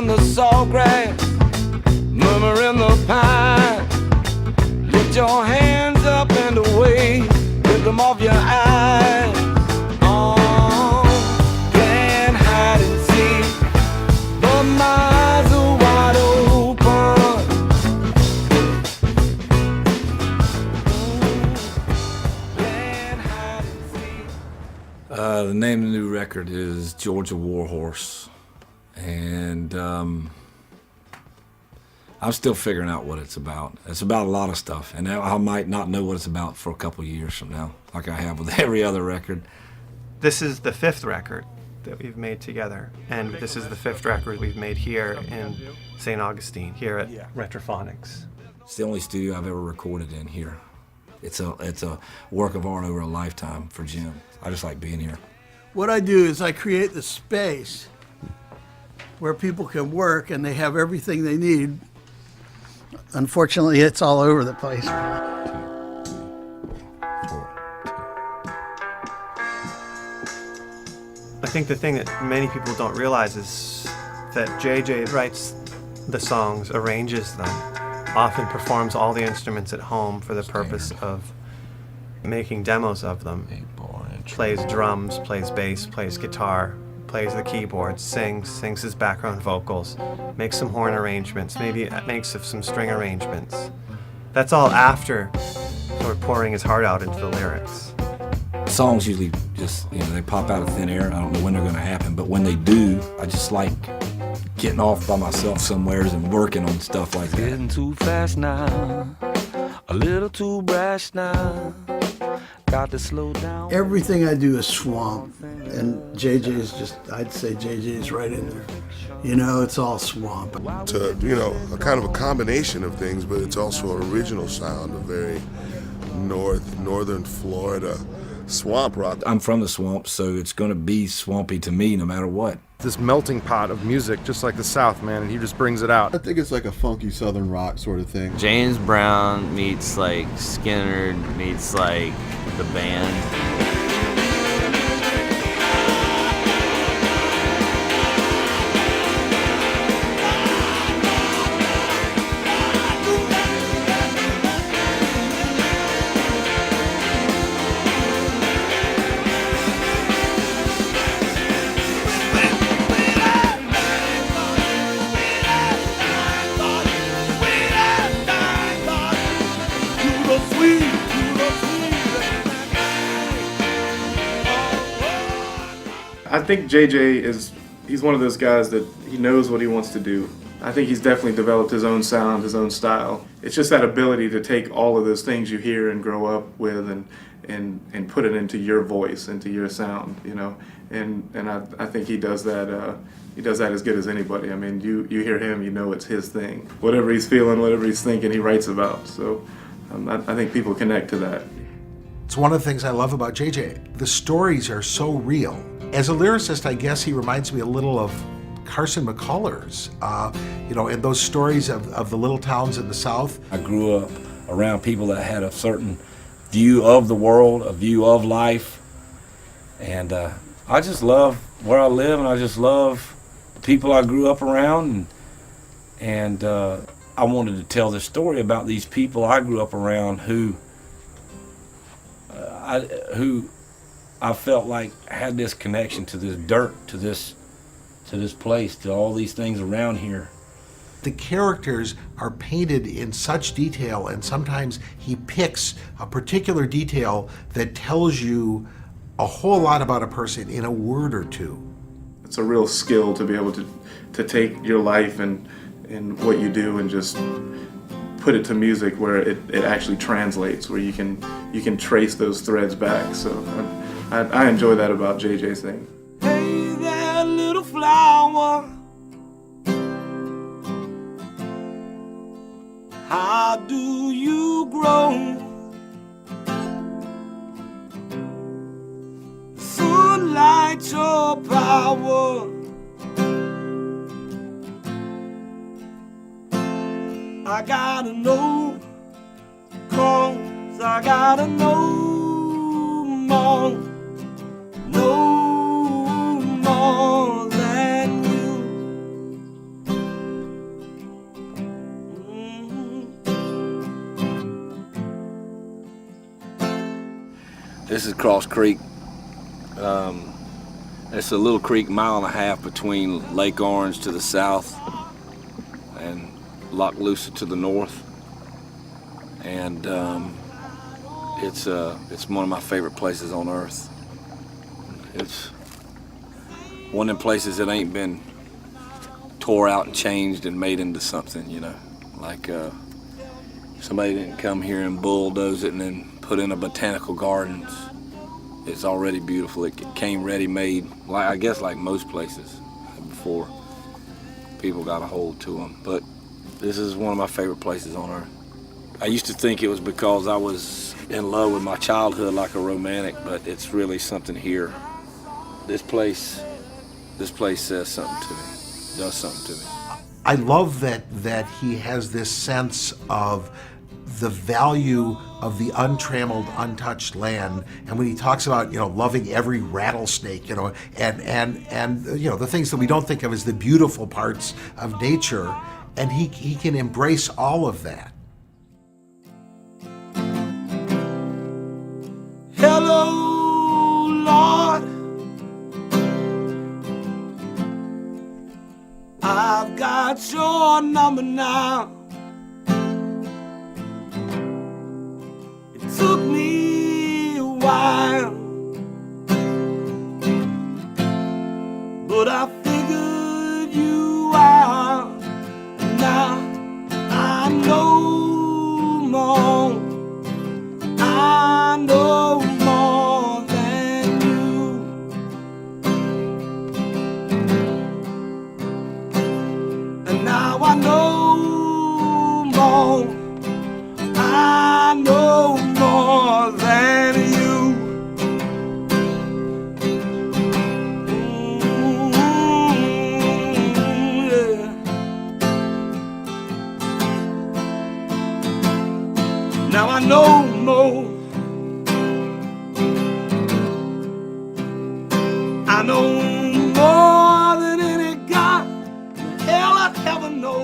in the sawgrass, murmur in the pine. Lift your hands up and away, lift them off your eyes. Oh, playing hide and seek, but my eyes are wide open. Playing hide and seek. The name of the new record is Georgia Warhorse, and I'm still figuring out what it's about. It's about a lot of stuff, and I might not know what it's about for a couple years from now, like I have with every other record. This is the fifth record that we've made together, and this is the fifth record we've made here in St. Augustine, here at Retrophonics. It's the only studio I've ever recorded in here. It's a work of art over a lifetime for Jim. I just like being here. What I do is I create the space where people can work and they have everything they need. Unfortunately, it's all over the place. I think the thing that many people don't realize is that JJ writes the songs, arranges them, often performs all the instruments at home for the purpose of making demos of them. Plays drums, plays bass, plays guitar, plays the keyboards, sings his background vocals, makes some horn arrangements, maybe makes some string arrangements. That's all after sort of pouring his heart out into the lyrics. Songs usually just, they pop out of thin air. I don't know when they're going to happen, but when they do, I just like getting off by myself somewheres and working on stuff like that. Getting too fast now, a little too brash now. Got to slow down. Everything I do is swamp, and JJ is just, I'd say JJ is right in there. It's all swamp. It's a kind of a combination of things, but it's also an original sound, a very northern Florida swamp rock. I'm from the swamp, so it's going to be swampy to me no matter what. This melting pot of music, just like the South, man, and he just brings it out. I think it's like a funky Southern rock sort of thing. James Brown meets like Skinner meets like the band. I think JJ he's one of those guys that he knows what he wants to do. I think he's definitely developed his own sound, his own style. It's just that ability to take all of those things you hear and grow up with and put it into your voice, into your sound, And I think he does that. He does that as good as anybody. I mean, you hear him, it's his thing. Whatever he's feeling, whatever he's thinking, he writes about. So I think people connect to that. It's one of the things I love about JJ. The stories are so real. As a lyricist, I guess he reminds me a little of Carson McCullers, and those stories of the little towns in the South. I grew up around people that had a certain view of the world, a view of life, and I just love where I live, and I just love the people I grew up around, and I wanted to tell this story about these people I grew up around who I felt like had this connection to this dirt, to this place, to all these things around here. The characters are painted in such detail, and sometimes he picks a particular detail that tells you a whole lot about a person in a word or two. It's a real skill to be able to take your life and what you do and just put it to music where it actually translates, where you can trace those threads back. So I enjoy that about JJ's thing. Hey there, little flower, how do you grow? Sunlight your power, I gotta know, 'cause I gotta know more. No more than you. This is Cross Creek. It's a little creek, mile and a half between Lake Orange to the south and Loch Lucid to the north. And it's one of my favorite places on earth. It's one of them places that ain't been tore out and changed and made into something, you know. Like somebody didn't come here and bulldoze it and then put in a botanical gardens. It's already beautiful. It came ready-made, like I guess like most places before people got a hold to them. But this is one of my favorite places on earth. I used to think it was because I was in love with my childhood like a romantic, but it's really something here. This place says something to me, does something to me. I love that he has this sense of the value of the untrammeled, untouched land, and when he talks about loving every rattlesnake, and the things that we don't think of as the beautiful parts of nature, and he can embrace all of that. Hello, Lord. I've got your number now. It took me a while, but I figured you out. Now I know more. I know more than you. And now I know more. I know more than you. Yeah. Now I know more. I know more than any God hell I'd ever know.